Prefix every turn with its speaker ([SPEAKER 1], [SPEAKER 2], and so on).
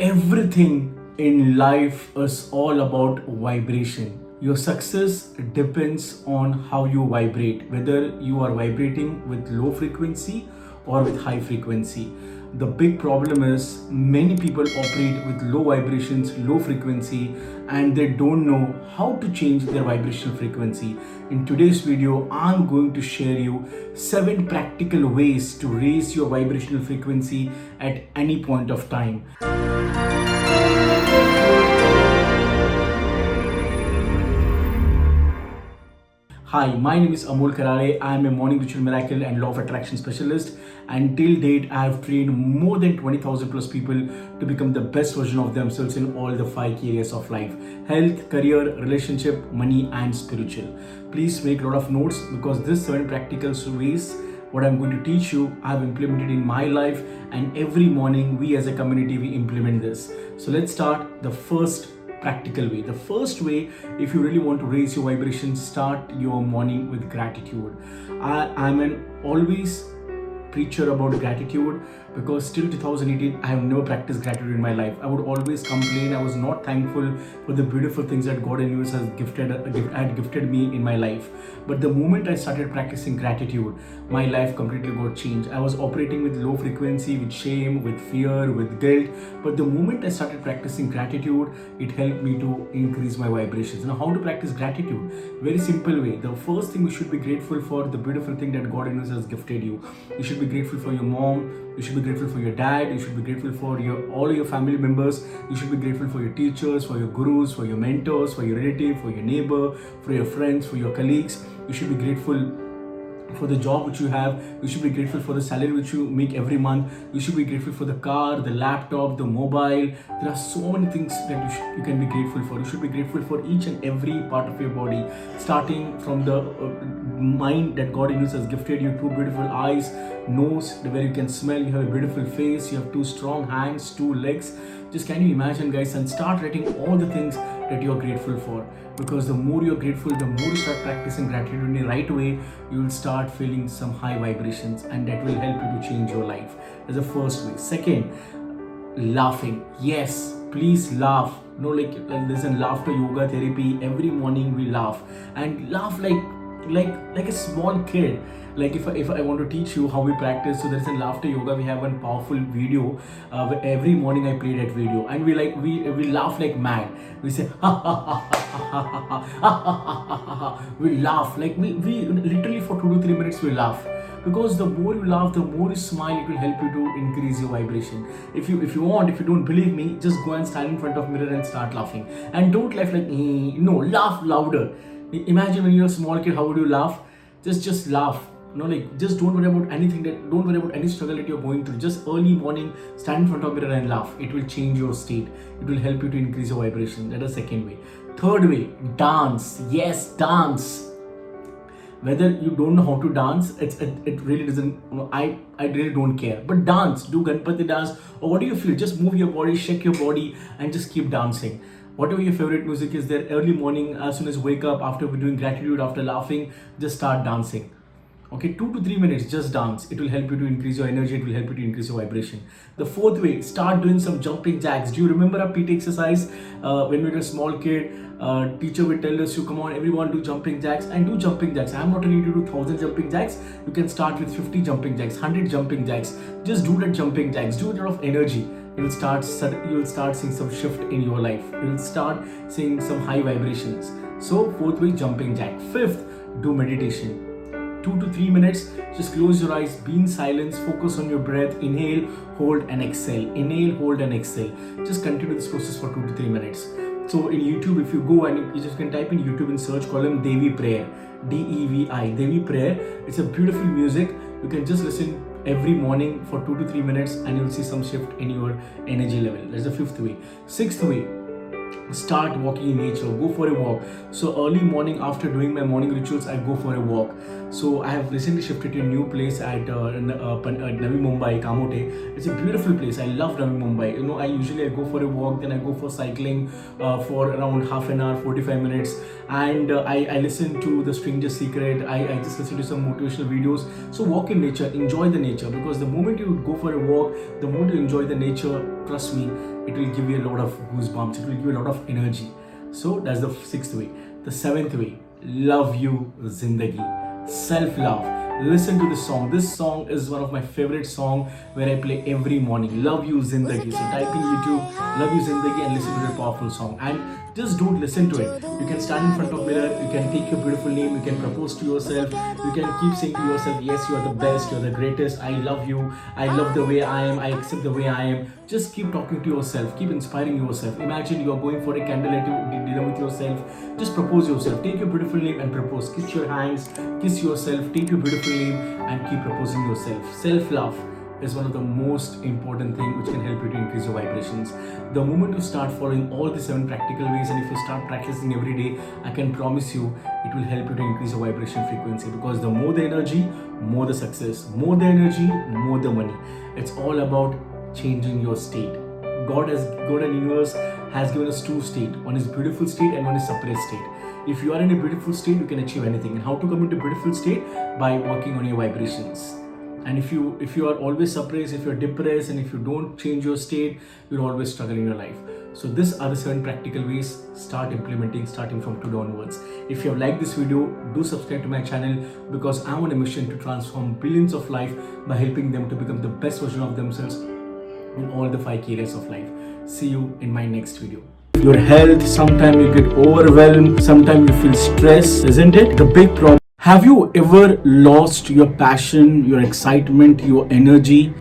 [SPEAKER 1] Everything in life is all about vibration. Your success depends on how you vibrate, whether you are vibrating with low frequency or with high frequency. The big problem is many people operate with low vibrations, low frequency, and they don't know how to change their vibrational frequency. In today's video, I'm going to share you 7 practical ways to raise your vibrational frequency at any point of time. Hi, my name is Amol Karale. I am a morning ritual miracle and law of attraction specialist. And till date, I have trained more than 20,000 plus people to become the best version of themselves in all the 5 key areas of life: health, career, relationship, money, and spiritual. Please make a lot of notes because this 7 practical ways what I'm going to teach you, I've implemented in my life, and every morning we as a community we implement this. So let's start the first practical way. The first way, if you really want to raise your vibration, start your morning with gratitude. I'm an always preacher about gratitude because till 2018 I have never practiced gratitude in my life. I would always complain. I was not thankful for the beautiful things that God and universe has gifted me in my life. But the moment I started practicing gratitude, my life completely got changed. I was operating with low frequency, with shame, with fear, with guilt. But the moment I started practicing gratitude, it helped me to increase my vibrations. Now, how to practice gratitude? Very simple way. The first thing, you should be grateful for the beautiful thing that God and universe has gifted you. You should be grateful for your mom. You should be grateful for your dad. You should be grateful for all your family members. You should be grateful for your teachers, for your gurus, for your mentors, for your relative, for your neighbor, for your friends, for your colleagues. You should be grateful for the job which you have. You should be grateful for the salary which you make every month. You should be grateful for the car, the laptop, the mobile. There are so many things that you can be grateful for. You should be grateful for each and every part of your body, starting from the mind that God in you has gifted you. 2 beautiful eyes, nose where you can smell, you have a beautiful face, you have 2 strong hands, 2 legs. Just can you imagine, guys, and start writing all the things that you're grateful for, because the more you're grateful, the more you start practicing gratitude in the right way, you will start feeling some high vibrations, and that will help you to change your life. That's the first way. Second, laughing. Yes, please laugh. There's a laughter yoga therapy. Every morning we laugh, and laugh like a small kid. Like if I want to teach you how we practice, so there's a laughter yoga. We have one powerful video where every morning I play that video, and we laugh like mad. We say ha ha ha ha ha ha ha ha ha. We laugh like we literally for 2 to 3 minutes we laugh. Because the more you laugh, the more you smile, it will help you to increase your vibration. If you don't believe me, just go and stand in front of mirror and start laughing. And don't laugh like no, laugh louder. Imagine when you're a small kid, how would you laugh? Just laugh. Just don't worry about anything. Don't worry about any struggle that you're going through. Just early morning, stand in front of mirror and laugh. It will change your state. It will help you to increase your vibration. That is the second way. Third way, dance. Yes, dance. Whether you don't know how to dance, it really doesn't. I really don't care. But dance, do Ganpati dance, or what do you feel? Just move your body, shake your body, and just keep dancing. Whatever your favorite music is there, early morning, as soon as you wake up, after doing gratitude, after laughing, just start dancing. Okay, 2 to 3 minutes, just dance. It will help you to increase your energy. It will help you to increase your vibration. The fourth way, start doing some jumping jacks. Do you remember a PT exercise when we were a small kid? Teacher would tell us, "You come on, everyone, do jumping jacks," and do jumping jacks. I'm not telling you to do 1,000 jumping jacks. You can start with 50 jumping jacks, 100 jumping jacks. Just do that jumping jacks. Do it out of energy. You will start seeing some shift in your life. You will start seeing some high vibrations. So fourth way, jumping jack. Fifth, do meditation. 2 to 3 minutes, just close your eyes, be in silence, focus on your breath, inhale, hold and exhale, inhale, hold and exhale. Just continue this process for 2 to 3 minutes. So in YouTube, if you go and you just can type in YouTube and search column Devi Prayer, Devi, Devi Prayer. It's a beautiful music. You can just listen every morning for 2 to 3 minutes and you'll see some shift in your energy level. That's the fifth way. Sixth way, start walking in nature. Go for a walk. So early morning, after doing my morning rituals, I go for a walk. So I have recently shifted to a new place at Navi Mumbai, Kamote. It's a beautiful place. I love Navi Mumbai. You know, I go for a walk, then I go for cycling for around half an hour, 45 minutes, and I listen to The Stranger's Secret. I just listen to some motivational videos. So walk in nature, enjoy the nature, because the moment you go for a walk, the moment you enjoy the nature, trust me, it will give you a lot of goosebumps. It will give you a lot of energy. So that's the sixth way. The seventh way, love you, Zindagi. Self-love. Listen to this song. This song is one of my favorite songs where I play every morning. Love you, Zindagi. So type in YouTube, love you, Zindagi, and listen to the powerful song. And just don't listen to it. You can stand in front of mirror. You can take your beautiful name. You can propose to yourself. You can keep saying to yourself, yes, you are the best. You are the greatest. I love you. I love the way I am. I accept the way I am. Just keep talking to yourself. Keep inspiring yourself. Imagine you are going for a candlelight dinner with yourself. Just propose yourself. Take your beautiful name and propose. Kiss your hands. Kiss yourself. Take your beautiful name and keep proposing yourself. Self-love is one of the most important things which can help you to increase your vibrations. The moment you start following all the 7 practical ways, and if you start practicing every day, I can promise you it will help you to increase your vibration frequency, because the more the energy, more the success. More the energy, more the money. It's all about changing your state. God and universe has given us 2 states. One is beautiful state and one is suppressed state. If you are in a beautiful state, you can achieve anything. And how to come into beautiful state? By working on your vibrations. And if you are always suppressed, if you're depressed, and if you don't change your state, you'll always struggle in your life. So these are the 7 practical ways. Start implementing starting from today onwards. If you have liked this video, do subscribe to my channel, because I'm on a mission to transform billions of lives by helping them to become the best version of themselves in all the 5 areas of life. See you in my next video. Your health, sometimes you get overwhelmed, sometimes you feel stress, isn't it? The big problem. Have you ever lost your passion, your excitement, your energy?